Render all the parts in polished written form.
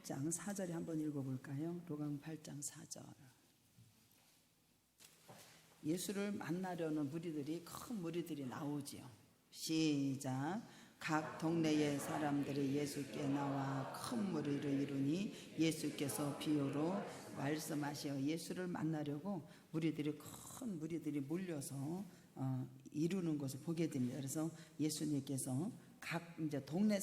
8장 4절에 한번 읽어볼까요? 로강 8장 4절. 예수를 만나려는 무리들이, 큰 무리들이 나오지요. 시작. 각 동네의 사람들이 예수께 나와 큰 무리를 이루니 예수께서 비유로 말씀하시어. 예수를 만나려고 큰 무리들이 몰려서 이루는 것을 보게 됩니다. 그래서 예수님께서 각 동네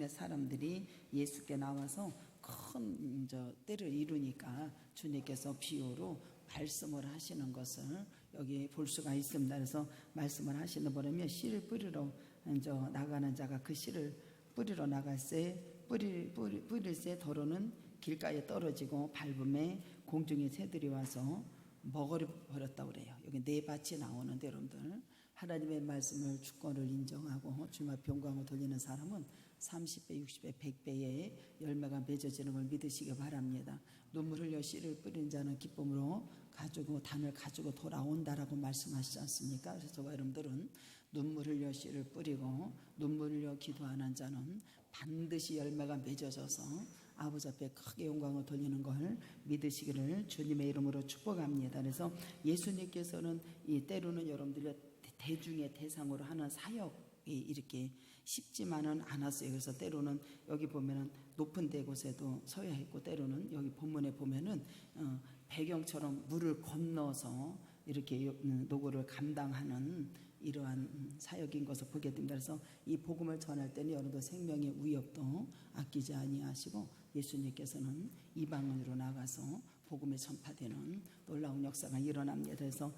사람들이 예수께 나와서 큰 때를 이루니까 주님께서 비유로 말씀을 하시는 것을 여기 볼 수가 있습니다. 그래서 말씀을 하시는 보면 씨를 뿌리러 나가는 자가 그 씨를 뿌리러 나갈새 뿌릴새 도로는 길가에 떨어지고 밟음에 공중의 새들이 와서 먹어버렸다고 그래요. 여기 네 밭이 나오는데, 여러분들 하나님의 말씀을 주권을 인정하고 주님 앞에 영광을 돌리는 사람은 30배, 60배, 100배의 열매가 맺어지는 걸 믿으시기 바랍니다. 눈물 흘려 씨를 뿌린 자는 기쁨으로 단을 가지고 돌아온다라고 말씀하시지 않습니까? 그래서 저와 여러분들은 눈물 흘려 씨를 뿌리고 눈물 흘려 기도하는 자는 반드시 열매가 맺어져서 아버지 앞에 크게 영광을 돌리는 걸 믿으시기를 주님의 이름으로 축복합니다. 그래서 예수님께서는 때로는 여러분들이 대중의 대상으로 하는 사역이 이렇게 쉽지만은 않았어요. 그래서 때로는 여기 보면은 높은 데 곳에도 서야 했고, 때로는 여기 본문에 보면은 배경처럼 물을 건너서 이렇게 노고를 감당하는 이러한 사역인 것을 보게 됩니다. 그래서 이 복음을 전할 때는 여러분들 생명의 위협도 아끼지 아니하시고 예수님께서는 이방인으로 나가서 복음이 전파되는 놀라운 역사가 일어납니다. 그래서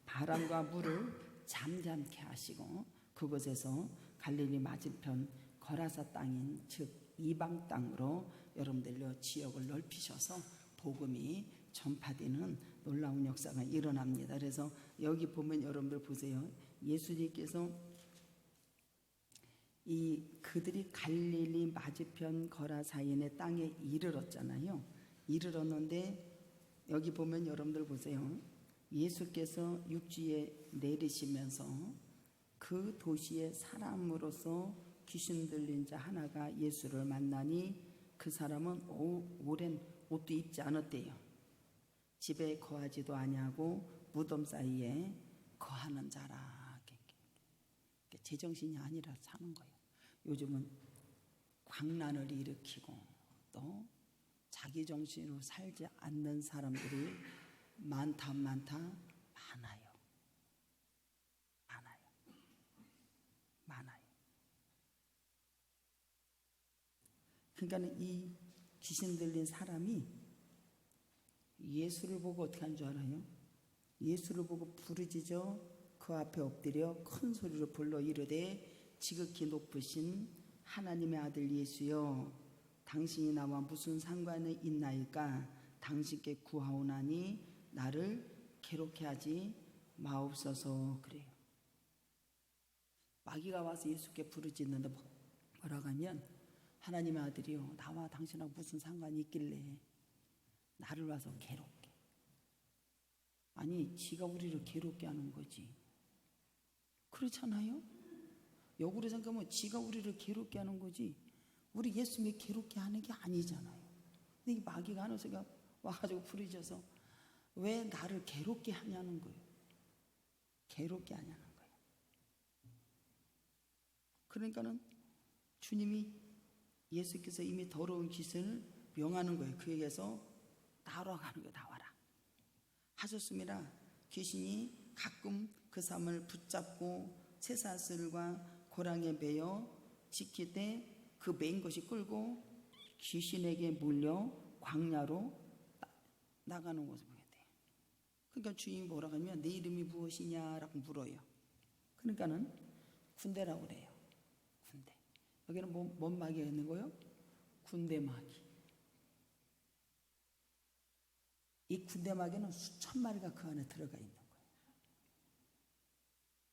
바람과 물을 잠잠케 하시고 그곳에서 갈릴리 맞은편 거라사 땅인 즉 이방 땅으로 여러분들로 지역을 넓히셔서 복음이 전파되는 놀라운 역사가 일어납니다. 그래서 여기 보면 여러분들 보세요. 예수님께서 그들이 갈릴리 맞은편 거라사인의 땅에 이르렀잖아요. 이르렀는데 여기 보면 여러분들 보세요. 예수께서 육지에 내리시면서 그 도시의 사람으로서 귀신 들린 자 하나가 예수를 만나니 그 사람은 오랜 옷도 입지 않았대요. 집에 거하지도 아니하고 무덤 사이에 거하는 자라. 제정신이 아니라 사는 거예요. 요즘은 광란을 일으키고 또 자기 정신으로 살지 않는 사람들이 많아요. 그러니까 이 귀신 들린 사람이 예수를 보고 어떻게 한 줄 알아요? 예수를 보고 부르짖어 그 앞에 엎드려 큰 소리로 불러 이르되 지극히 높으신 하나님의 아들 예수여, 당신이 나와 무슨 상관이 있나이까? 당신께 구하오나니 나를 괴롭게 하지 마옵소서. 그래요. 마귀가 와서 예수께 부르짖는데 뭐라고 하면, 하나님의 아들이요, 나와 당신하고 무슨 상관이 있길래 나를 와서 괴롭게. 아니, 지가 우리를 괴롭게 하는 거지. 그렇잖아요? 역으로 생각하면 지가 우리를 괴롭게 하는 거지 우리 예수님이 괴롭게 하는 게 아니잖아요. 근데 이 마귀가 하는 소리가 와가지고 부르짖어서 왜 나를 괴롭게 하냐는 거예요. 괴롭게 하냐는 거예요. 그러니까는 주님이, 예수께서 이미 더러운 귀신을 명하는 거예요. 그에게서 나와가는 거예요. 나와라 하셨습니다. 귀신이 가끔 그 사람을 붙잡고 쇠사슬과 고랑에 매여 지킬 때 그 매인 것이 끌고 귀신에게 물려 광야로 나가는 것을 보게 돼요. 그러니까 주인이 뭐라고 하면 내 이름이 무엇이냐라고 물어요. 그러니까는 군대라고 그래요. 군대. 여기는 뭔 마귀가 있는 거예요? 군대 마귀. 이 군대 마귀는 수천 마리가 그 안에 들어가 있는 거예요.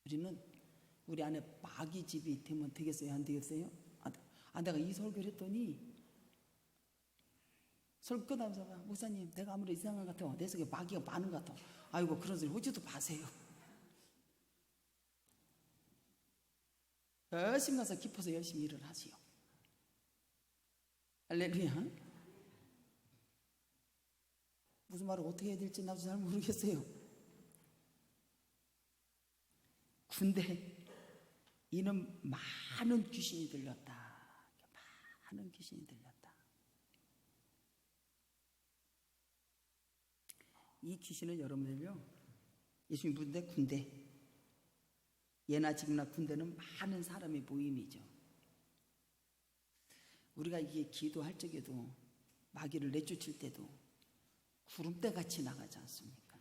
우리는 우리 안에 마귀 집이 되면 되겠어요? 안 되겠어요? 내가 이 설교를 했더니 설교 끝나면서 목사님, 내가 아무리 이상한 것 같아. 내 속에 마귀가 많은 것 같아. 아이고, 그런 소리 하지도 마세요. 열심히 가서 깊어서 열심히 일을 하시오. 할렐루야. 무슨 말을 어떻게 해야 될지 나도 잘 모르겠어요. 군대 이는 많은 귀신이 들렸다. 많은 귀신이 들렸다. 이 귀신은 여러분들요, 예수님 부른데 군대, 예나 지금나 군대는 많은 사람의 모임이죠. 우리가 이게 기도할 적에도 마귀를 내쫓을 때도 구름대같이 나가지 않습니까?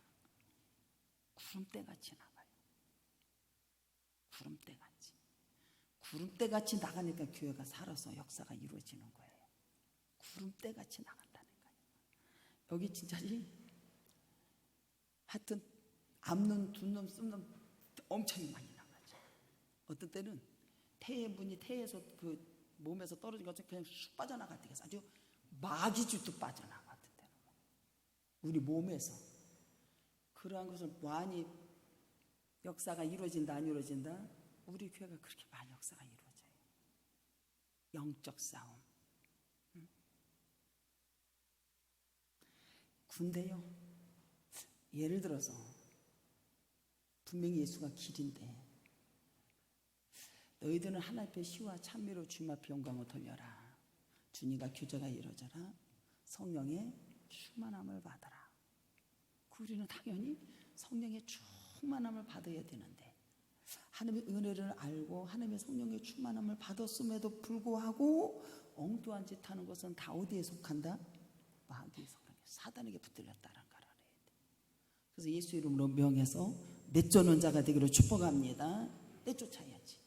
구름대같이 나가요. 구름대같이. 구름대같이 나가니까 교회가 살아서 역사가 이루어지는 거예요. 구름대같이 나간다니까요. 여기 진짜지? 하여튼 앞눈, 둔눈, 씀눈 엄청 많이 나가죠. 어떤 때는 문이 태에서 그 몸에서 떨어진 것처럼 그냥 쑥 빠져나갔다고 해서 아주 마귀줄도 빠져나갔던 때는 우리 몸에서 그러한 것을 많이 역사가 이루어진다 안 이루어진다? 우리 교회가 그렇게 많이 역사가 이루어져요. 영적 싸움. 군대요, 예를 들어서 분명히 예수가 길인데 너희들은 하나님 앞에 시와 찬미로 주님 앞에 영광을 돌려라. 주님과 교제가 이루어져라. 성령의 충만함을 받아라. 우리는 당연히 성령의 충만함을 받아야 되는데 하나님의 은혜를 알고 하나님의 성령의 충만함을 받았음에도 불구하고 엉뚱한 짓 하는 것은 다 어디에 속한다? 마귀의 성령에, 사단에게 붙들렸다는 걸 알아야 돼. 그래서 예수 이름으로 명해서 내쫓는 자가 되기를 축복합니다. 내쫓아야지.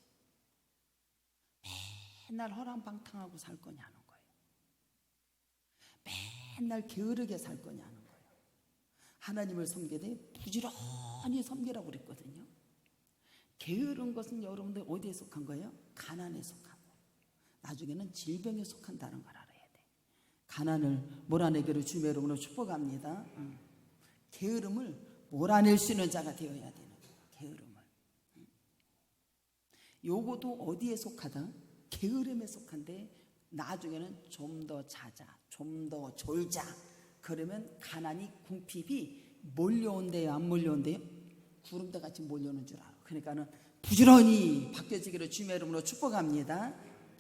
맨날 허랑방탕하고 살 거냐는 거예요. 맨날 게으르게 살 거냐는 거예요. 하나님을 섬기되 부지런히 섬기라고 그랬거든요. 게으른 것은 여러분들 어디에 속한 거예요? 가난에 속하고 나중에는 질병에 속한다는 걸 알아야 돼. 가난을 몰아내기를 주님의 이름으로 축복합니다. 게으름을 몰아낼 수 있는 자가 되어야 되는 거예요. 게으름을. 요거도 어디에 속하다? 게으름에 속한데 나중에는 좀 더 자자, 좀 더 졸자. 그러면 가난이 궁핍이 몰려온대요, 안 몰려온대요? 구름대같이 몰려오는 줄 알아. 그러니까는 부지런히 바뀌어지기를 주님의 이름으로 축복합니다.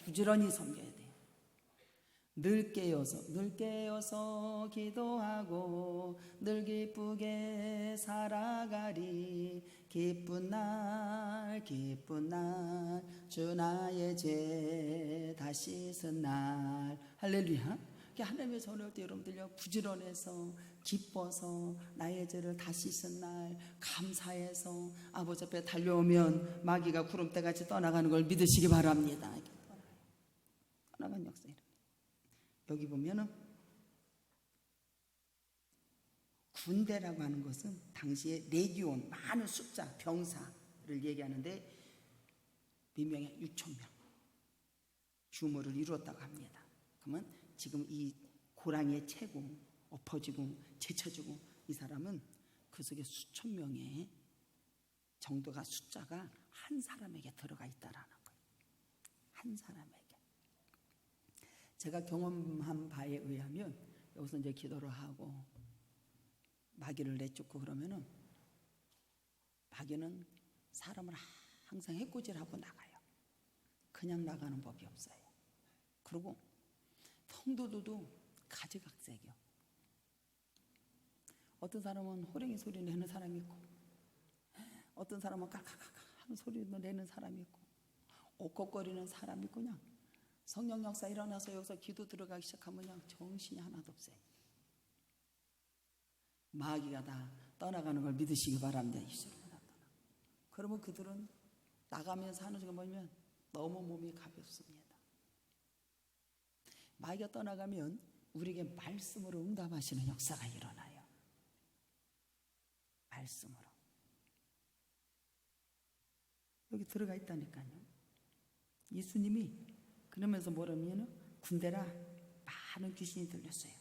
부지런히 섬겨야 돼. 늘 깨어서 기도하고 늘 기쁘게 살아가리. 기쁜 날 주 나의 죄 다시 씻은 날. 할렐루야. 하나님의 전할 때 여러분들요, 부지런해서 기뻐서 나의 죄를 다시 씻은 날 감사해서 아버지 앞에 달려오면 마귀가 구름대같이 떠나가는 걸 믿으시기 바랍니다. 떠나간 역사예요. 여기 보면은 군대라고 하는 것은 당시에 레기온, 많은 숫자, 병사를 얘기하는데 민명의 6,000명 규모를 이루었다고 합니다. 그러면 지금 이 고랑에 채고 엎어지고 제쳐지고 이 사람은 그 속에 수천 명의 정도가 숫자가 한 사람에게 들어가 있다라는 거예요. 한 사람에게. 제가 경험한 바에 의하면 여기서 이제 기도를 하고 마귀를 내쫓고 그러면은 마귀는 사람을 항상 해코지하고 나가요. 그냥 나가는 법이 없어요. 그리고 성도들도 가지각색이요. 어떤 사람은 호랭이 소리 내는 사람이 있고 어떤 사람은 까까까까 하는 소리도 내는 사람이 있고 옥곡거리는 사람이 있고 그냥 성령 역사 일어나서 여기서 기도 들어가기 시작하면 그냥 정신이 하나도 없어요. 마귀가 다 떠나가는 걸 믿으시기 바랍니다. 그러면 그들은 나가면서 하는 거 보면 너무 몸이 가볍습니다. 마귀가 떠나가면 우리에게 말씀으로 응답하시는 역사가 일어나요. 말씀으로. 여기 들어가 있다니까요. 예수님이 그러면서 뭐라면 군대라 많은 귀신이 들렸어요.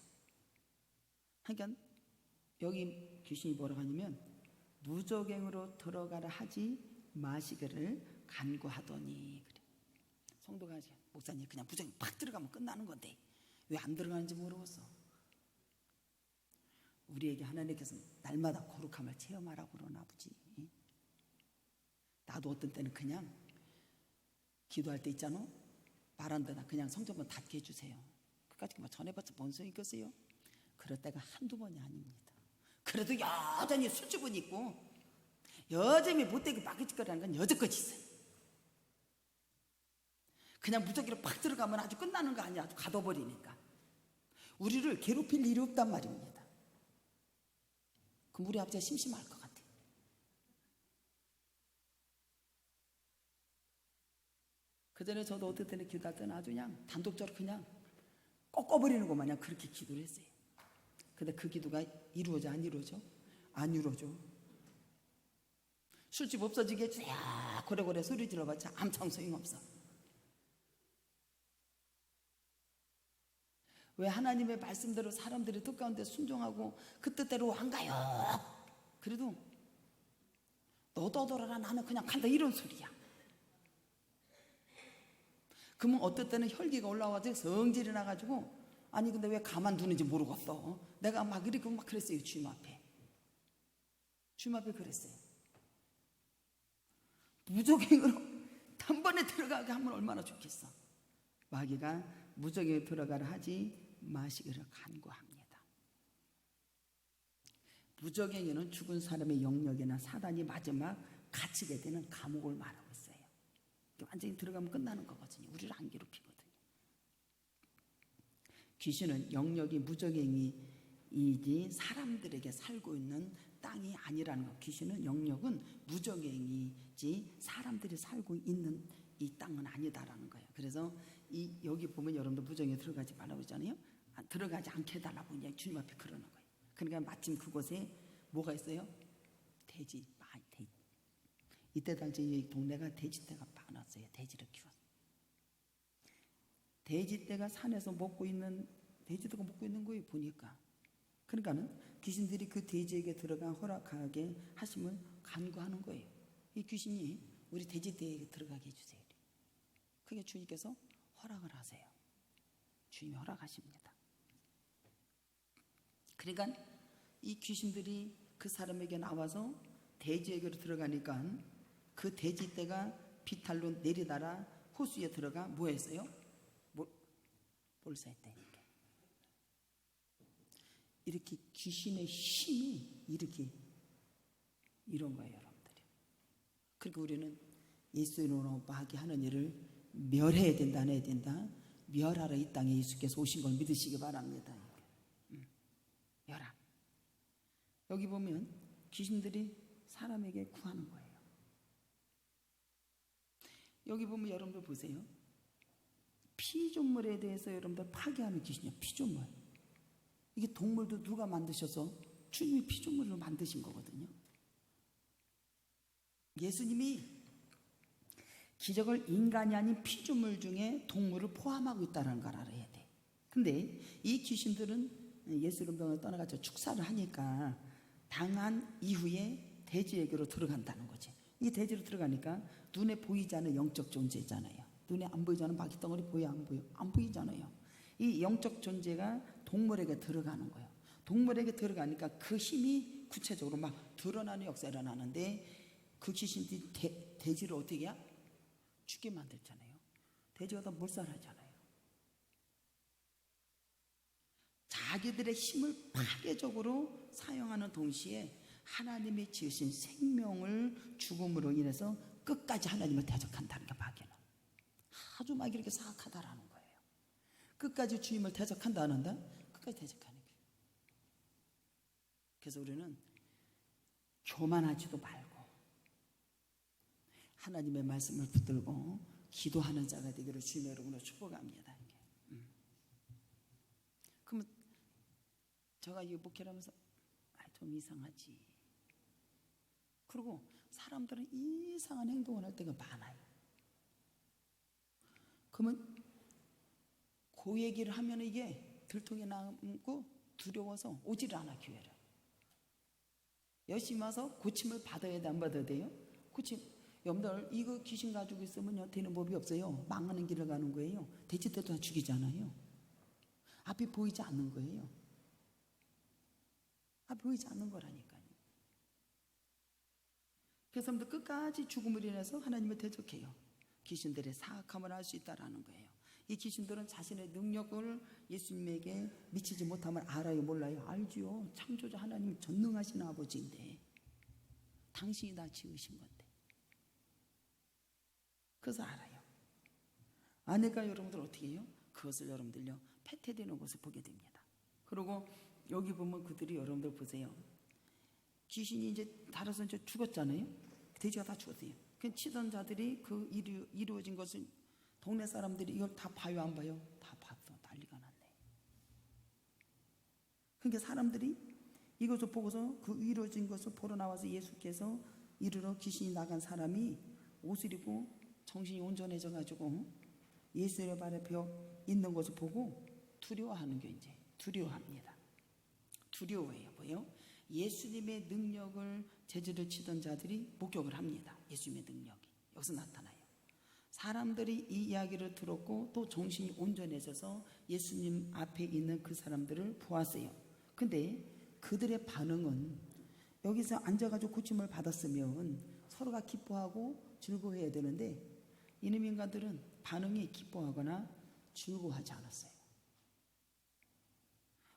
그러니까 여기 귀신이 뭐라고 하냐면 무저갱으로 들어가라 하지 마시기를 간구하더니 그래. 성도가 목사님 그냥 무조건 팍 들어가면 끝나는 건데 왜 안 들어가는지 모르겠어. 우리에게 하나님께서 날마다 거룩함을 체험하라고 그러나 보지. 나도 어떤 때는 그냥 기도할 때 있잖아. 말 안 되나 그냥 성전문 닫게 해주세요. 그까짓 거 전해봤자 뭔 소리 있겠어요? 그럴 때가 한두 번이 아닙니다. 그래도 여전히 술집은 있고 여전히 못되게 막이짓거리하는 건 여지껏 있어요. 그냥 무작위로 팍 들어가면 아주 끝나는 거 아니야. 아주 가둬버리니까. 우리를 괴롭힐 일이 없단 말입니다. 그럼 우리 아버지가 심심할 것 같아. 그 전에 저도 어떨 때는 기도할 때는 아주 그냥 단독적으로 그냥 꺾어버리는 것 마냥 그렇게 기도를 했어요. 근데 그 기도가 이루어져 안 이루어져? 안 이루어져. 술집 없어지게 해주세요. 고래고래 소리 질러봤자 아무튼 소용없어. 왜 하나님의 말씀대로 사람들이 뜻 가운데 순종하고 그 뜻대로 안 가요? 그래도 너 떠돌아라 나는 그냥 간다 이런 소리야. 그러면 어떨 때는 혈기가 올라와서 성질이 나가지고 아니 근데 왜 가만두는지 모르겠어. 내가 막 이렇게 막 그랬어요. 주님 앞에 그랬어요. 무적행으로 단번에 들어가게 하면 얼마나 좋겠어. 마귀가 무적행에 들어가라 하지 마시기를 간구합니다. 무적행에는 죽은 사람의 영역이나 사단이 마지막 갇히게 되는 감옥을 말하고 있어요. 완전히 들어가면 끝나는 거거든요. 우리를 안 괴롭히거든요. 귀신은 영역이 무적행이지 사람들에게 살고 있는 땅이 아니라는 것. 귀신은 영역은 무적행이지 사람들이 살고 있는 이 땅은 아니다라는 거예요. 그래서 여기 보면 여러분들 무적행에 들어가지 말라고 했잖아요. 들어가지 않게 해달라고 그냥 주님 앞에 그러는 거예요. 그러니까 마침 그곳에 뭐가 있어요? 돼지. 이때 당시 이 동네가 돼지떼가 많았어요. 돼지를 키웠어요. 돼지떼가 산에서 돼지떼가 먹고 있는 거예요. 보니까. 그러니까는 귀신들이 그 돼지에게 들어가 허락하게 하심을 간구하는 거예요. 이 귀신이 우리 돼지떼에게 들어가게 해주세요. 그게 주님께서 허락을 하세요. 주님이 허락하십니다. 그러니까 이 귀신들이 그 사람에게 나와서 돼지에게로 들어가니까 그 돼지떼가 비탈로 내리다라 호수에 들어가 뭐 했어요? 몰사했대. 이렇게 귀신의 힘이 이렇게 이런 거예요, 여러분들이. 그러니까 우리는 예수 이름으로 마귀하는 일을 멸해야 된다, 안 해야 된다. 멸하러 이 땅에 예수께서 오신 걸 믿으시기 바랍니다. 멸하. 여기 보면 귀신들이 사람에게 구하는 거예요. 여기 보면 여러분들 보세요. 피조물에 대해서 여러분들 파괴하는 귀신이에요. 피조물. 이게 동물도 누가 만드셔서 주님이 피조물로 만드신 거거든요. 예수님이 기적을 인간이 아닌 피조물 중에 동물을 포함하고 있다는 걸 알아야 돼. 근데 이 귀신들은 예수님을 떠나가지고 축사를 하니까 당한 이후에 돼지에게로 들어간다는 거지. 이 돼지로 들어가니까 눈에 보이지 않는 영적 존재잖아요. 눈에 안 보이지 않는 마귀 덩어리 보여 안 보여? 안 보이잖아요. 이 영적 존재가 동물에게 들어가는 거예요. 동물에게 들어가니까 그 힘이 구체적으로 막 드러나는 역사가 일어나는데 그 귀신들이 돼지를 어떻게 해야? 죽게 만들잖아요. 돼지가 더 몰살하잖아요. 자기들의 힘을 파괴적으로 사용하는 동시에 하나님이 지으신 생명을 죽음으로 인해서 끝까지 하나님을 대적한다는 게 마귀는. 아주 마귀 이렇게 사악하다라는 거예요. 끝까지 주님을 대적한다는데 끝까지 대적하는 거예요. 그래서 우리는 교만하지도 말고 하나님의 말씀을 붙들고 기도하는 자가 되기를 주님의 이름으로 축복합니다. 그러면 제가 이 목회를 하면서 좀 이상하지. 그리고 사람들은 이상한 행동을 할 때가 많아요. 그러면 그 얘기를 하면 이게 들통이 남고 두려워서 오지를 않아. 교회를 열심히 와서 고침을 받아야 돼, 안 받아야 돼요? 고침. 여러분들 이거 귀신 가지고 있으면 되는 법이 없어요. 망하는 길을 가는 거예요. 돼지떼도 다 죽이잖아요. 앞이 보이지 않는 거예요. 앞이 보이지 않는 거라니까요. 그 사람들 끝까지 죽음을 인해서 하나님을 대적해요. 귀신들의 사악함을 알 수 있다라는 거예요. 이 귀신들은 자신의 능력을 예수님에게 미치지 못함을 알아요, 몰라요? 알지요. 창조자 하나님 전능하신 아버지인데 당신이 다 지으신 건데. 그래서 알아요. 아내가 여러분들 어떻게 해요? 그것을 여러분들요 패퇴되는 것을 보게 됩니다. 그리고 여기 보면 그들이 여러분들 보세요. 귀신이 이제 달아서 이제 죽었잖아요. 돼지가 다 죽었어요. 그 치던 자들이 그 이루어진 것을 동네 사람들이 이걸 다 봐요, 안 봐요? 다 봤어. 난리가 났네. 그러니까 사람들이 이것을 보고서 그 이루어진 것을 보러 나와서 예수께서 이르러 귀신이 나간 사람이 옷을 입고 정신이 온전해져 가지고 예수의 발에 벼 있는 것을 보고 두려워하는 게 이제 두려워합니다. 두려워해요. 뭐예요? 예수님의 능력을 재질을 치던 자들이 목격을 합니다. 예수님의 능력이 여기서 나타나요. 사람들이 이 이야기를 들었고 또 정신이 온전해져서 예수님 앞에 있는 그 사람들을 보았어요. 근데 그들의 반응은 여기서 앉아가지고 고침을 받았으면 서로가 기뻐하고 즐거워해야 되는데 이놈 인간들은 반응이 기뻐하거나 즐거워하지 않았어요.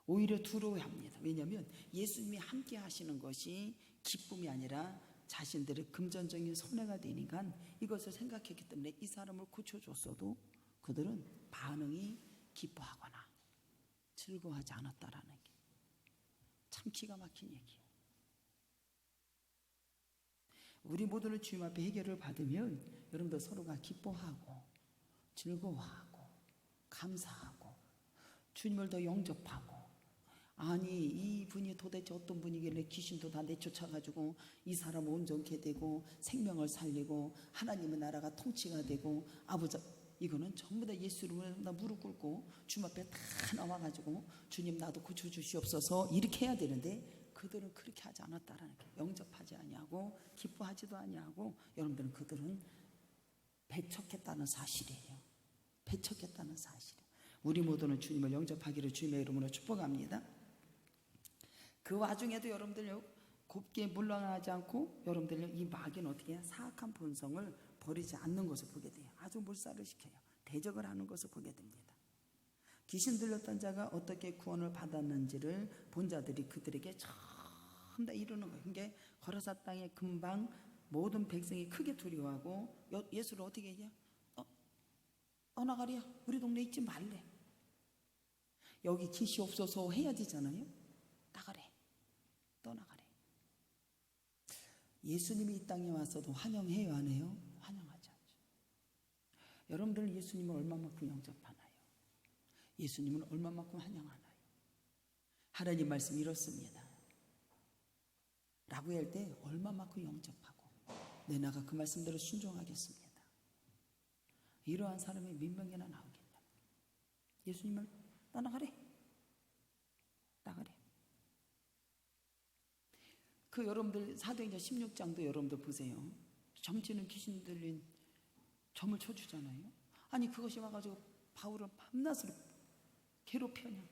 오히려 두려워합니다. 왜냐하면 예수님이 함께 하시는 것이 기쁨이 아니라 자신들의 금전적인 손해가 되니까 이것을 생각했기 때문에 이 사람을 고쳐줬어도 그들은 반응이 기뻐하거나 즐거워하지 않았다라는 게 참 기가 막힌 얘기예요. 우리 모두는 주님 앞에 해결을 받으면 여러분들 서로가 기뻐하고 즐거워하고 감사하고 주님을 더 영접하고 아니 이분이 도대체 어떤 분이길래 귀신도 다 내쫓아가지고 이 사람 온전케 되고 생명을 살리고 하나님의 나라가 통치가 되고 아버지 이거는 전부 다 예수로 다 무릎 꿇고 주님 앞에 다 나와가지고 주님 나도 고쳐주시옵소서 이렇게 해야 되는데 그들은 그렇게 하지 않았다라는 게 영접하지 아니하고 기뻐하지도 아니하고 여러분들은 그들은 배척했다는 사실이에요. 배척했다는 사실이에요. 우리 모두는 주님을 영접하기를 주님의 이름으로 축복합니다. 그 와중에도 여러분들 곱게 물러나지 않고 여러분들 이 마귀는 어떻게 해요? 사악한 본성을 버리지 않는 것을 보게 돼요. 아주 몰살을 시켜요. 대적을 하는 것을 보게 됩니다. 귀신 들렸던 자가 어떻게 구원을 받았는지를 본 자들이 그들에게 전부 다 이루는 거예요. 그게 거라사 땅에 금방 모든 백성이 크게 두려워하고 예수를 어떻게 해요? 떠나가랴. 우리 동네에 있지 말래. 여기 기시 없어서 해야 되잖아요. 나가래. 떠나가래. 예수님이 이 땅에 와서도 환영해요, 안 해요? 환영하지 않죠. 여러분들 예수님을 얼마만큼 영접하나요? 예수님은 얼마만큼 환영하나요? 하나님 말씀이 이렇습니다. 라고 할 때 얼마만큼 영접하고 내 나가 그 말씀대로 순종하겠습니다. 이러한 사람이 몇 명이나 나오겠다. 예수님을 떠나가래. 나가래. 그 여러분들 사도행전 16장도 여러분들 보세요. 점치는 귀신 들린 점을 쳐주잖아요. 아니 그것이 와가지고 바울은 밤낮으로 괴롭혀냐.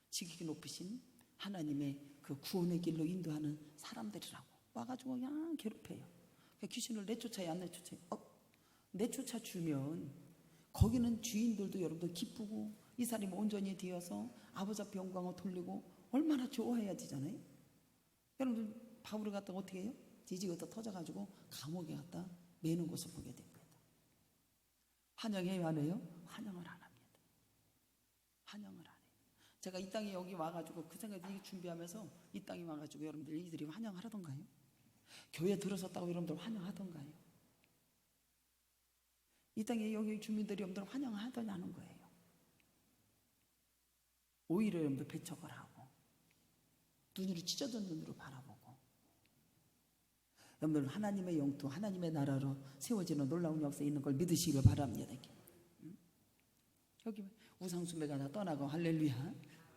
지극히 높으신 하나님의 그 구원의 길로 인도하는 사람들이라고 와가지고 그냥 괴롭혀요. 그러니까 귀신을 내쫓아야 안 내쫓아요. 내쫓아 주면 거기는 주인들도 여러분들 기쁘고 이 사람이 온전히 되어서 아버지 앞에 영광을 돌리고 얼마나 좋아해야 되잖아요. 여러분들 바울을 갖다 어떻게 해요? 지지가 터져가지고 감옥에 갖다 매는 것을 보게 됩니다. 환영해요, 안 해요? 환영을 안 합니다. 환영을 안 해요. 제가 이 땅에 여기 와가지고 그 생각이 준비하면서 이 땅에 와가지고 여러분들 이들이 환영을 하던가요? 교회 들어섰다고 여러분들 환영하던가요? 이 땅에 여기 주민들이 여러분들 환영을 하더냐는 거예요. 오히려 여러분들 배척을 하고 눈으로 찢어진 눈으로 바라보고 여러분들 하나님의 영토 하나님의 나라로 세워지는 놀라운 역사에 있는 걸 믿으시길 바랍니다. 여기 우상숭배가 다 떠나고 할렐루야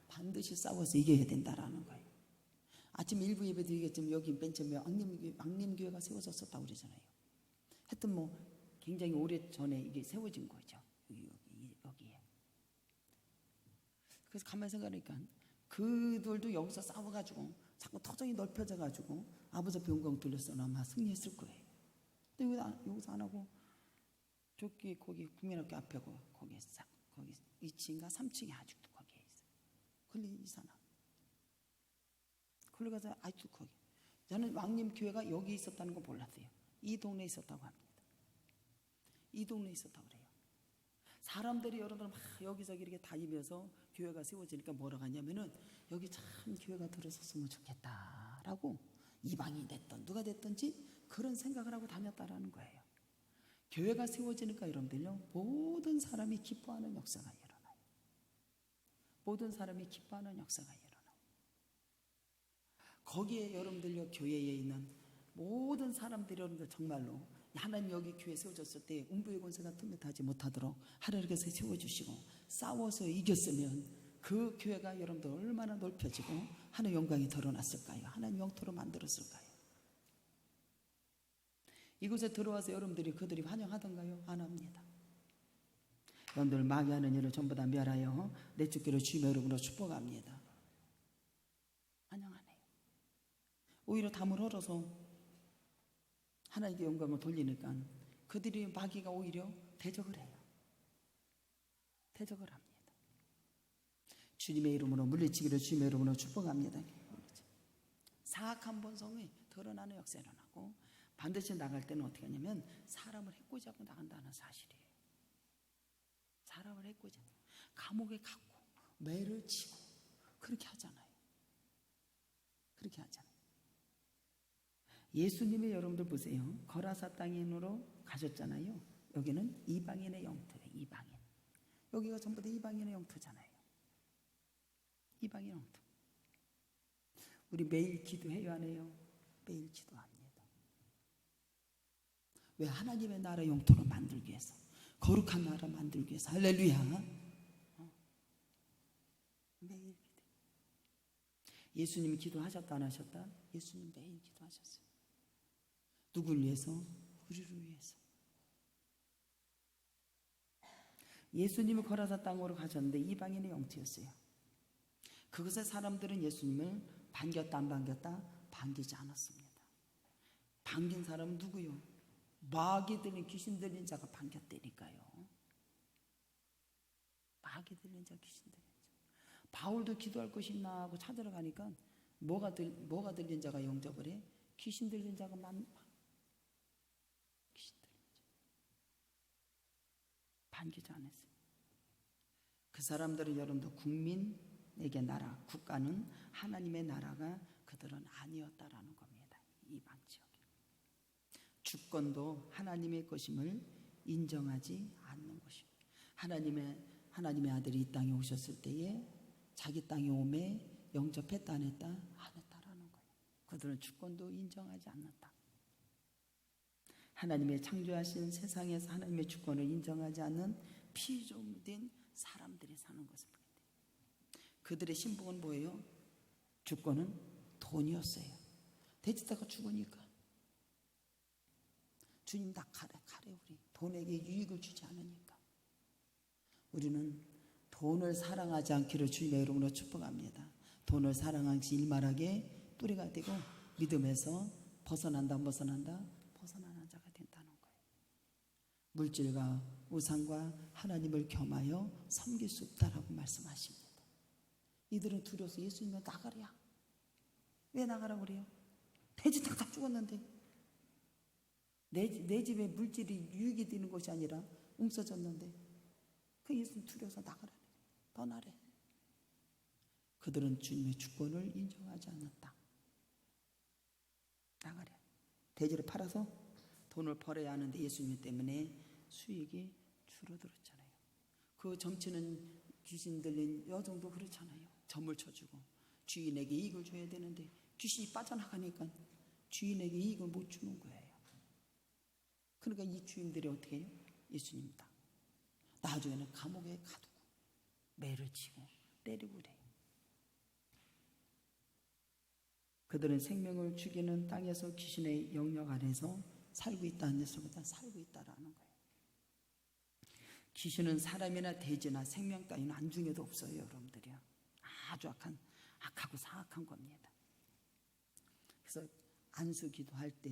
반드시 싸워서 이겨야 된다라는 거예요. 아침 일부 예배도 얘기했지만 여기 맨 처음에 왕림교회가 세워졌었다고 그러잖아요. 하여튼 뭐 굉장히 오래 전에 이게 세워진 거죠. 여기에. 그래서 가만히 생각하니까 그들도 여기서 싸워가지고 자꾸 터전이 넓혀져가지고 아버지 앞에 영광 돌렸으나 아마 승리했을 거예요. 근데 여기서 안 하고 저기 거기 국민학교 앞에 거기 2층인가 3층에 아직도 거기에 있어. 걸리 이사나. 걸리 가서 아직도 거기. 저는 왕님 교회가 여기 있었다는 거 몰랐어요. 이 동네에 있었다고 합니다. 이 동네에 있었다고 그래요. 사람들이 여러분들 막 여기저기 이렇게 다니면서 교회가 세워지니까 뭐라고 하냐면은 여기 참 교회가 들어섰으면 좋겠다라고 이방이 됐던 누가 됐든지 그런 생각을 하고 다녔다라는 거예요. 교회가 세워지니까 여러분들요 모든 사람이 기뻐하는 역사가 일어나요. 모든 사람이 기뻐하는 역사가 일어나요. 거기에 여러분들요 교회에 있는 모든 사람들이 여러분들 정말로 하나님 여기 교회 세워졌을 때 음부의 권세가 틈mit하지 못하도록 하나님께서 세워주시고 싸워서 이겼으면 그 교회가 여러분들 얼마나 넓혀지고 하나님 영광이 드러났을까요? 하나님 영토로 만들었을까요? 이곳에 들어와서 여러분들이 그들이 환영하던가요? 안 합니다. 여러분들 마귀하는 일을 전부 다 멸하여 내 주께로 주님의 이름으로 축복합니다. 환영하네요. 오히려 담을 헐어서 하나님께 영광을 돌리니까 그들이 마귀가 오히려 대적을 해요. 대적을 합니다. 주님의 이름으로 물리치기를 주님의 이름으로 축복합니다. 사악한 본성이 드러나는 역사가 일어나고 반드시 나갈 때는 어떻게 하냐면 사람을 해코지하고 나간다는 사실이에요. 사람을 해코지하고 감옥에 갖고 매를 치고 그렇게 하잖아요. 그렇게 하잖아요. 예수님이 여러분들 보세요. 거라사 땅으로 가셨잖아요. 여기는 이방인의 영토예요. 이방인. 여기가 전부 다 이방인의 영토잖아요. 이방인 영토. 우리 매일 기도해요, 안 해요? 매일 기도합니다. 왜? 하나님의 나라 영토로 만들기 위해서, 거룩한 나라 만들기 위해서. 할렐루야. 매일 기도. 예수님이 기도하셨다 안 하셨다? 예수님 매일 기도하셨어요. 누굴 위해서? 우리를 위해서. 예수님이 거라사 땅으로 가셨는데 이방인의 영토였어요. 그것에 사람들은 예수님을 반겼다 안 반겼다? 반기지 않았습니다. 반긴 사람은 누구요? 마귀 들린 귀신 들린 자가 반겼다니까요. 마귀 들린 자, 귀신 들린 자. 바울도 기도할 것이 있나 하고 찾으러 가니까 뭐가 들린 자가 영접을 해? 귀신 들린 자가 귀신 들린 자. 반기지 않았어요. 그 사람들은 여러분도 국민에게 나라, 국가는 하나님의 나라가 그들은 아니었다라는 겁니다. 이방 지역에. 주권도 하나님의 것임을 인정하지 않는 것입니다. 하나님의 아들이 이 땅에 오셨을 때에 자기 땅에 오매 영접했다 안 했다? 안 했다라는 거예요. 그들은 주권도 인정하지 않는다. 하나님의 창조하신 세상에서 하나님의 주권을 인정하지 않는 피조물된 사람들이 사는 것입니다. 그들의 신분은 뭐예요? 주권은 돈이었어요. 돼지다가 죽으니까 주님 다 가래 우리. 돈에게 유익을 주지 않으니까. 우리는 돈을 사랑하지 않기를 주님의 이름으로 축복합니다. 돈을 사랑하지 일말하게 뿌리가 되고 믿음에서 벗어난다 벗어나는 자가 된다는 거예요. 물질과 우상과 하나님을 겸하여 섬길 수 없다라고 말씀하십니다. 이들은 두려워서 예수님을 나가랴. 왜 나가라고 그래요? 돼지 다 죽었는데. 내 집에 물질이 유익이 되는 것이 아니라 웅서졌는데 그 예수님 두려워서 나가라. 떠나래. 그들은 주님의 주권을 인정하지 않았다. 나가래. 돼지를 팔아서 돈을 벌어야 하는데 예수님 때문에 수익이 줄어들었잖아요. 그 점치는 귀신 들린 여종도 그렇잖아요. 점을 쳐주고 주인에게 이익을 줘야 되는데 귀신이 빠져나가니까 주인에게 이익을 못 주는 거예요. 그러니까 이 주인들이 어떻게 해요? 예수님이다. 나중에는 감옥에 가두고 매를 치고 때리고 그래요. 그들은 생명을 죽이는 땅에서 귀신의 영역 아래서 살고 있다는 데서보다 살고 있다라는 거예요. 귀신은 사람이나 돼지나 생명 따위는 안중에도 없어요, 여러분들이요. 아주 악하고 사악한 겁니다. 그래서 안수기도 할 때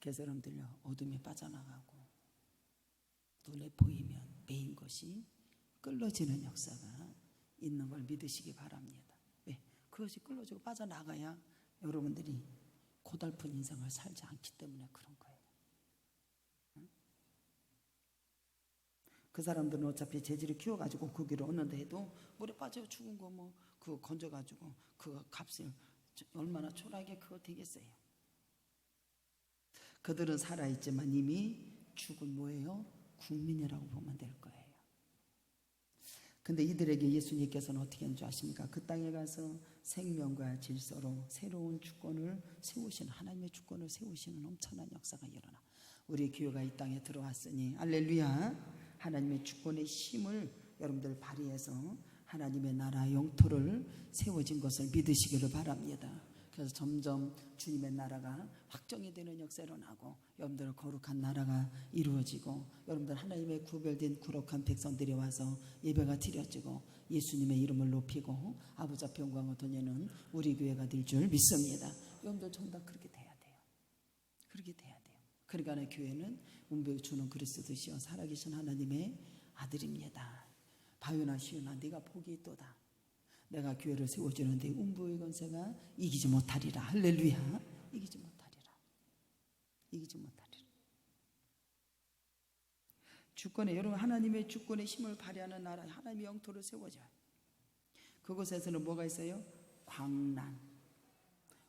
개사람들요 어둠에 빠져나가고 눈에 보이면 매인 것이 끌러지는 역사가 있는 걸 믿으시기 바랍니다. 왜? 그것이 끌러지고 빠져나가야 여러분들이 고달픈 인생을 살지 않기 때문에 그런 거예요. 응? 그 사람들은 어차피 재질을 키워가지고 고기를 얻는다 해도 물에 빠져 죽은 거 뭐 그거 건져가지고 그 값을 얼마나 초라하게 그거 되겠어요. 그들은 살아있지만 이미 죽은 뭐예요? 국민이라고 보면 될 거예요. 근데 이들에게 예수님께서는 어떻게 하는 줄 아십니까? 그 땅에 가서 생명과 질서로 새로운 주권을 세우시는, 하나님의 주권을 세우시는 엄청난 역사가 일어나. 우리 교회가 이 땅에 들어왔으니 할렐루야, 하나님의 주권의 힘을 여러분들 발휘해서 하나님의 나라 영토를 세워진 것을 믿으시기를 바랍니다. 그래서 점점 주님의 나라가 확정이 되는 역사가 일어나고 여러분들 거룩한 나라가 이루어지고 여러분들 하나님의 구별된 거룩한 백성들이 와서 예배가 드려지고 예수님의 이름을 높이고 아버지 앞에 영광을 돌리는 우리 교회가 될 줄 믿습니다. 여러분들 전부 다 그렇게 돼야 돼요. 그렇게 돼야 돼요. 그러니까 교회는 운배에 주는 그리스도시여 살아계신 하나님의 아들입니다. 바요나 시오나 네가 복이 있도다. 내가 교회를 세워주는데 음부의 권세가 이기지 못하리라. 할렐루야. 이기지 못하리라. 이기지 못하리라. 주권에, 여러분 하나님의 주권의 힘을 발휘하는 나라, 하나님의 영토를 세워줘요. 그곳에서는 뭐가 있어요? 광란,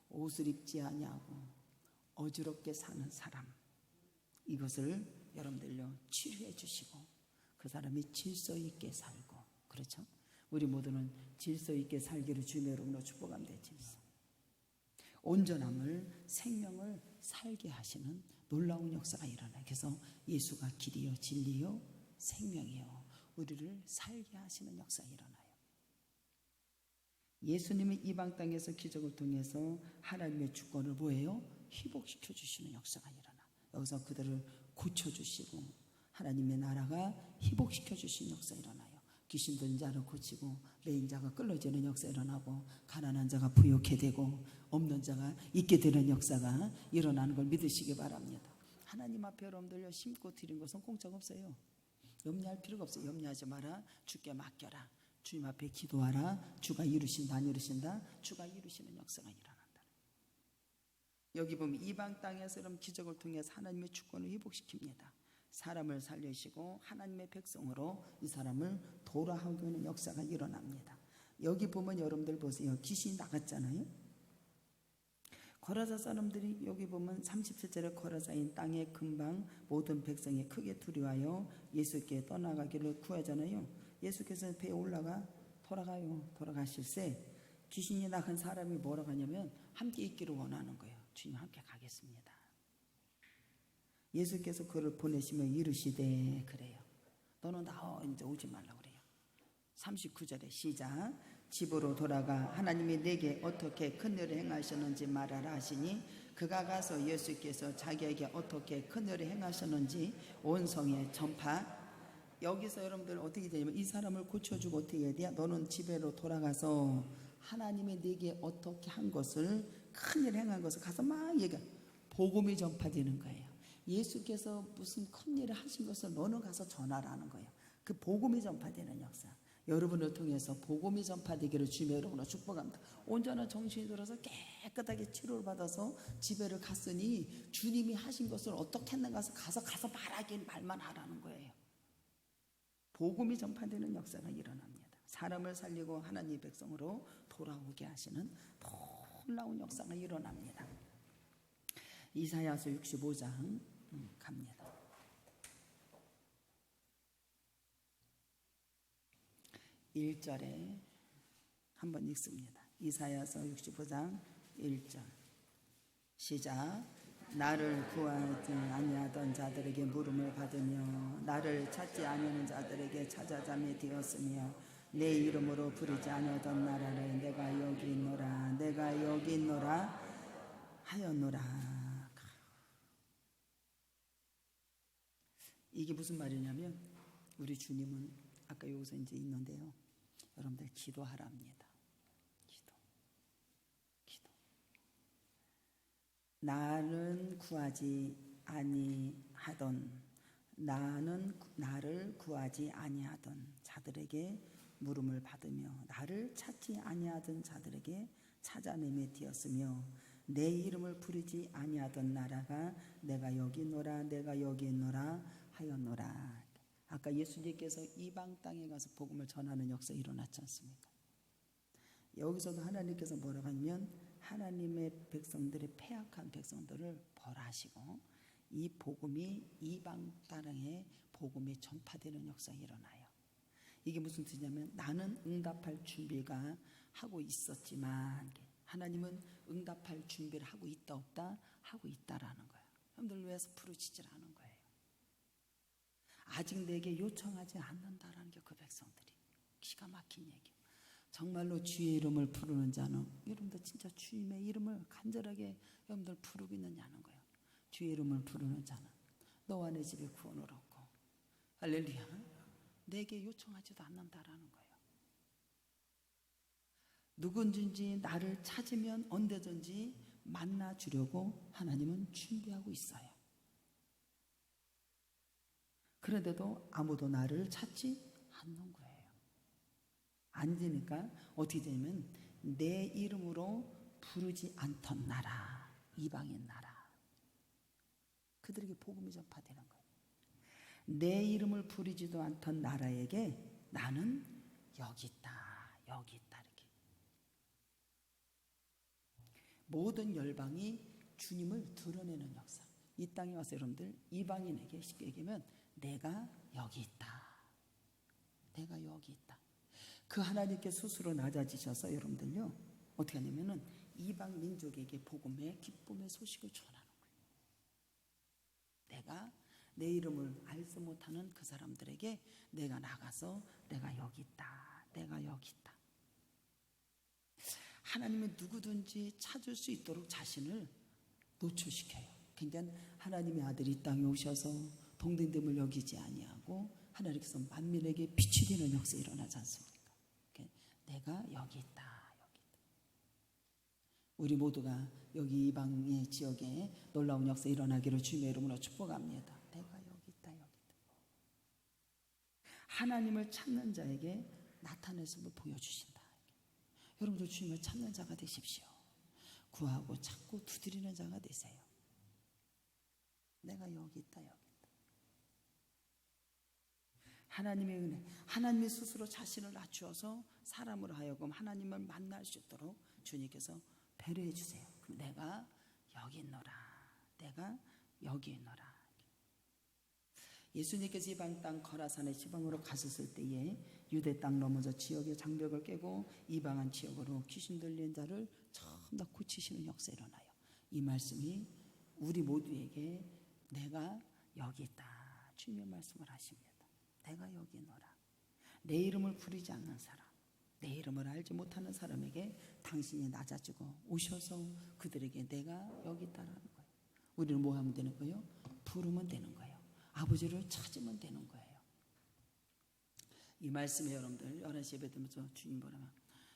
옷을 입지 아니하고 어지럽게 사는 사람, 이것을 여러분들요 치료해 주시고 그 사람이 질서 있게 살고, 그렇죠? 우리 모두는 질서 있게 살기를 주님의 이름으로 축복합니다. 질서, 온전함을, 생명을 살게 하시는 놀라운 역사가 일어나요. 그래서 예수가 길이요 진리요 생명이요 우리를 살게 하시는 역사가 일어나요. 예수님은 이방 땅에서 기적을 통해서 하나님의 주권을 뭐예요? 회복시켜 주시는 역사가 일어나. 여기서 그들을 고쳐주시고 하나님의 나라가 회복시켜 주시는 역사가 일어나요. 귀신 들린 자를 고치고 매인 자가 끌어지는 역사가 일어나고 가난한 자가 부유케 되고 없는 자가 있게 되는 역사가 일어나는 걸 믿으시기 바랍니다. 하나님 앞에 여러분들 심고 드린 것은 공짜가 없어요. 염려할 필요가 없어요. 염려하지 마라. 주께 맡겨라. 주님 앞에 기도하라. 주가 이루신다 안 이루신다? 주가 이루시는 역사가 일어난다. 여기 보면 이방 땅에서 이런 기적을 통해서 하나님의 주권을 회복시킵니다. 사람을 살리시고 하나님의 백성으로 이 사람을 돌아오게 하는 역사가 일어납니다. 여기 보면 여러분들 보세요. 귀신이 나갔잖아요. 거라사 사람들이 여기 보면 37절에 거라사인 땅의 근방 모든 백성이 크게 두려워하여 예수께 떠나가기를 구하잖아요. 예수께서 배에 올라가 돌아가요. 돌아가실새 귀신이 나간 사람이 뭐라고 하냐면 함께 있기를 원하는 거예요. 주님 함께 가겠습니다. 예수께서 그를 보내시며 이르시되 그래요. 너는 나와 이제 오지 말라고 그래요. 39절에 시작. 집으로 돌아가 하나님이 내게 어떻게 큰 일을 행하셨는지 말하라 하시니 그가 가서 예수께서 자기에게 어떻게 큰 일을 행하셨는지 온 성에 전파. 여기서 여러분들 어떻게 되냐면 이 사람을 고쳐주고 어떻게 해야 돼요? 너는 집으로 돌아가서 하나님이 내게 어떻게 한 것을 큰 일을 행한 것을 가서 막 얘기해. 복음이 전파되는 거예요. 예수께서 무슨 큰 일을 하신 것을 너는 가서 전하라는 거예요. 그 복음이 전파되는 역사. 여러분을 통해서 복음이 전파되기를 주님의 이름으로 축복합니다. 온전한 정신이 들어서 깨끗하게 치료를 받아서 집에를 갔으니 주님이 하신 것을 어떻게 했는가 가서 말만 하라는 거예요. 복음이 전파되는 역사가 일어납니다. 사람을 살리고 하나님의 백성으로 돌아오게 하시는 놀라운 역사가 일어납니다. 이사야서 65장 갑니다. 1절에 한번 읽습니다. 이사야서 65장 1절 시작. 나를 구하지 아니하던 자들에게 물음을 받으며 나를 찾지 아니하는 자들에게 찾아잠이 되었으며 내 이름으로 부르지 아니하던 나라를 내가 여기 있노라 내가 여기 있노라 하였노라. 이게 무슨 말이냐면 우리 주님은 아까 여기서 이제 있는데요. 여러분들 기도하랍니다. 기도. 나는 구하지 아니하던 나를 구하지 아니하던 자들에게 물음을 받으며 나를 찾지 아니하던 자들에게 찾아내며 뛰었으며 내 이름을 부르지 아니하던 나라가 내가 여기 있노라 내가 여기 있노라 하였노라. 아까 예수님께서 이방 땅에 가서 복음을 전하는 역사 일어났지 않습니까? 여기서도 하나님께서 뭐라고 하냐면 하나님의 백성들의 패악한 백성들을 벌하시고 이 복음이 이방 땅에 복음이 전파되는 역사가 일어나요. 이게 무슨 뜻이냐면 나는 응답할 준비가 하고 있었지만 하나님은 응답할 준비를 하고 있다 없다? 하고 있다라는 거예요. 여러분들 왜 부르짖질 않은 거예요? 아직 내게 요청하지 않는다라는 게 그 백성들이 기가 막힌 얘기예요. 정말로 주의 이름을 부르는 자는 여러분들 진짜 주님의 이름을 간절하게 여러분들 부르고 있느냐는 거예요. 주의 이름을 부르는 자는 너와 내 집에 구원을 얻고 할렐루야 내게 요청하지도 않는다라는 거예요. 누군지 나를 찾으면 언제든지 만나주려고 하나님은 준비하고 있어요. 그런데도 아무도 나를 찾지 않는 거예요. 안 되니까 어떻게 되냐면 내 이름으로 부르지 않던 나라, 이방인 나라, 그들에게 복음이 전파되는 거예요. 내 이름을 부르지도 않던 나라에게 나는 여기 있다, 여기 있다 이렇게. 모든 열방이 주님을 드러내는 역사. 이 땅에 와서 여러분들 이방인에게 쉽게 얘기하면 내가 여기 있다, 내가 여기 있다. 그 하나님께 스스로 낮아지셔서 여러분들요 어떻게 하냐면은 이방 민족에게 복음의 기쁨의 소식을 전하는 거예요. 내가 내 이름을 알지 못하는 그 사람들에게 내가 나가서 내가 여기 있다, 내가 여기 있다. 하나님은 누구든지 찾을 수 있도록 자신을 노출시켜요. 그러니까 하나님의 아들이 이 땅에 오셔서 동등됨을 여기지 아니하고 하나님께서 만민에게 빛이 되는 역사 일어나지 않습니까? 내가 여기 있다, 여기 있다. 우리 모두가 여기 이방의 지역에 놀라운 역사 일어나기를 주님의 이름으로 축복합니다. 내가 여기 있다, 여기 있다. 하나님을 찾는 자에게 나타내심을 보여주신다. 여러분들 주님을 찾는 자가 되십시오. 구하고 찾고 두드리는 자가 되세요. 내가 여기 있다, 여기 있다. 하나님의 은혜, 하나님이 스스로 자신을 낮추어서 사람으로 하여금 하나님을 만날 수 있도록 주님께서 배려해 주세요. 그럼 내가 여기 있노라, 내가 여기 있노라. 예수님께서 이방 땅 거라산의 지방으로 가셨을 때에 유대 땅 넘어져 지역의 장벽을 깨고 이방한 지역으로 귀신 들린 자를 처음 다 고치시는 역사 일어나요. 이 말씀이 우리 모두에게 내가 여기 있다, 주님의 말씀을 하십니다. 내가 여기 있노라. 내 이름을 부르지 않는 사람, 내 이름을 알지 못하는 사람에게 당신이 낮아지고 오셔서 그들에게 내가 여기 있다라는 거예요. 우리는 뭐 하면 되는 거예요? 부르면 되는 거예요. 아버지를 찾으면 되는 거예요. 이 말씀에 여러분들 11시 예배 드리면서 주님 뭐라면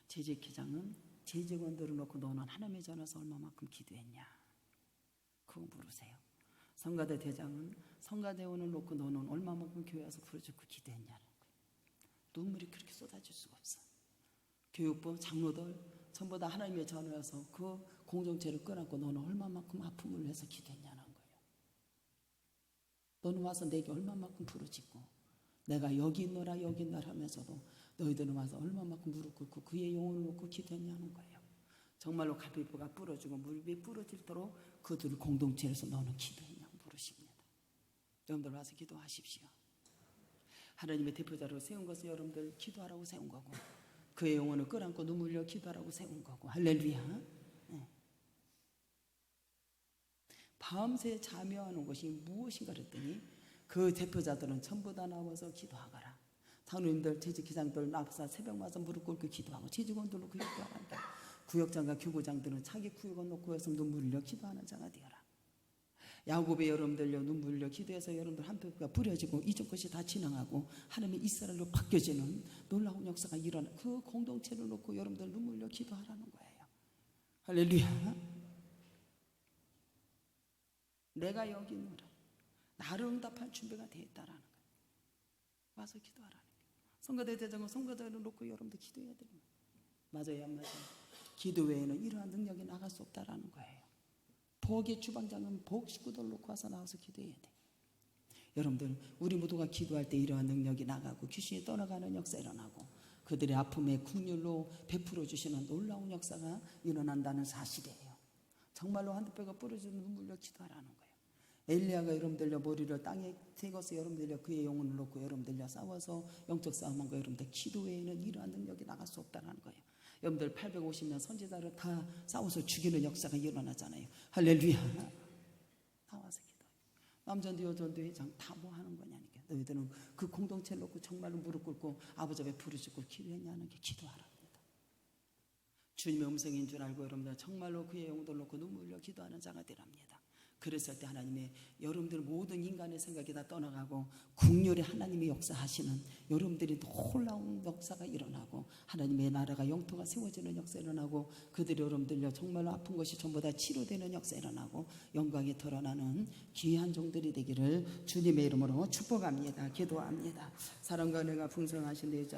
재직회장은 재직원들을 놓고 너는 하나님의 전에서 얼마만큼 기도했냐, 그거 물으세요. 성가대 대장은 성가대원을 놓고 너는 얼마만큼 교회에서 부르짖고 기도했냐는 거예요. 눈물이 그렇게 쏟아질 수가 없어. 교육부 장로들 전부 다 하나님의 전에서 그 공동체를 끌어안고 너는 얼마만큼 아픔을 위해서 기도했냐는 거예요. 너는 와서 내게 얼마만큼 부르짖고 내가 여기 있노라 여기 있노라 하면서도 너희들은 와서 얼마만큼 무릎 꿇고 그의 영혼을 놓고 기도했냐는 거예요. 정말로 갈비뼈가 부러지고 무릎이 부러질도록 그들을 공동체에서 너는 기도했냐고 물으십니다. 여러분들 와서 기도하십시오. 하나님의 대표자로 세운 것은 여러분들 기도하라고 세운 거고 그의 영혼을 끌어안고 눈물 흘려 기도하라고 세운 거고 할렐루야. 네. 밤새 자묘하는 것이 무엇인가 그랬더니 그 대표자들은 전부 다 나와서 기도하거라. 장로님들, 재직기장들 나와서 새벽 와서 무릎 꿇고 기도하고 재직원들로 그 기도하란다. 구역장과 교구장들은 자기 구역을 놓고 해서 눈물 흘려 기도하는 자가 되어라. 야곱의 여러분들요 눈물로 기도해서 여러분들 한표가 뿌려지고 이쪽 것이 다 진행하고 하나님의 이스라엘로 바뀌어지는 놀라운 역사가 일어나 그 공동체를 놓고 여러분들 눈물로 기도하라는 거예요. 할렐루야. 내가 여기 있노라. 나를 응답할 준비가 되어 있다라는 거예요. 와서 기도하라는 거예요. 성가대 대장은 성가대를 놓고 여러분들 기도해야 됩니다. 맞아요, 안 맞아요? 기도 외에는 이러한 능력이 나갈 수 없다라는 거예요. 복의 주방장은 복 식구들 놓고 와서 나와서 기도해야 돼. 여러분들 우리 모두가 기도할 때 이러한 능력이 나가고 귀신이 떠나가는 역사 일어나고 그들의 아픔에 긍휼로 베풀어 주시는 놀라운 역사가 일어난다는 사실이에요. 정말로 한두 배가 부러지는 눈물로 기도하라는 거예요. 엘리야가 여러분들려 머리를 땅에 세워서 여러분들려 그의 영혼을 놓고 여러분들려 싸워서 영적 싸움한 거 여러분들 기도 외에는 이러한 능력이 나갈 수 없다는 거예요. 여러분들 850년 선지자를 다 싸워서 죽이는 역사가 일어나잖아요. 할렐루야. 나와서 기도해. 남전도 여전도 회장 다 뭐 하는 거냐니까. 너희들은 그 공동체를 놓고 정말로 무릎 꿇고 아버지 앞에 부르짖고 기도했냐는 게 기도하랍니다. 주님의 음성인 줄 알고 여러분들 정말로 그의 영혼을 놓고 눈물로 기도하는 자가 되랍니다. 그랬을 때 하나님의 여러분들 모든 인간의 생각이 다 떠나가고 국률의 하나님이 역사하시는 여러분들이 놀라운 역사가 일어나고 하나님의 나라가 영토가 세워지는 역사 일어나고 그들이 여러분들요 정말로 아픈 것이 전부 다 치료되는 역사 일어나고 영광이 드러나는 귀한 종들이 되기를 주님의 이름으로 축복합니다. 기도합니다. 사랑과 은혜가 풍성하신 내 주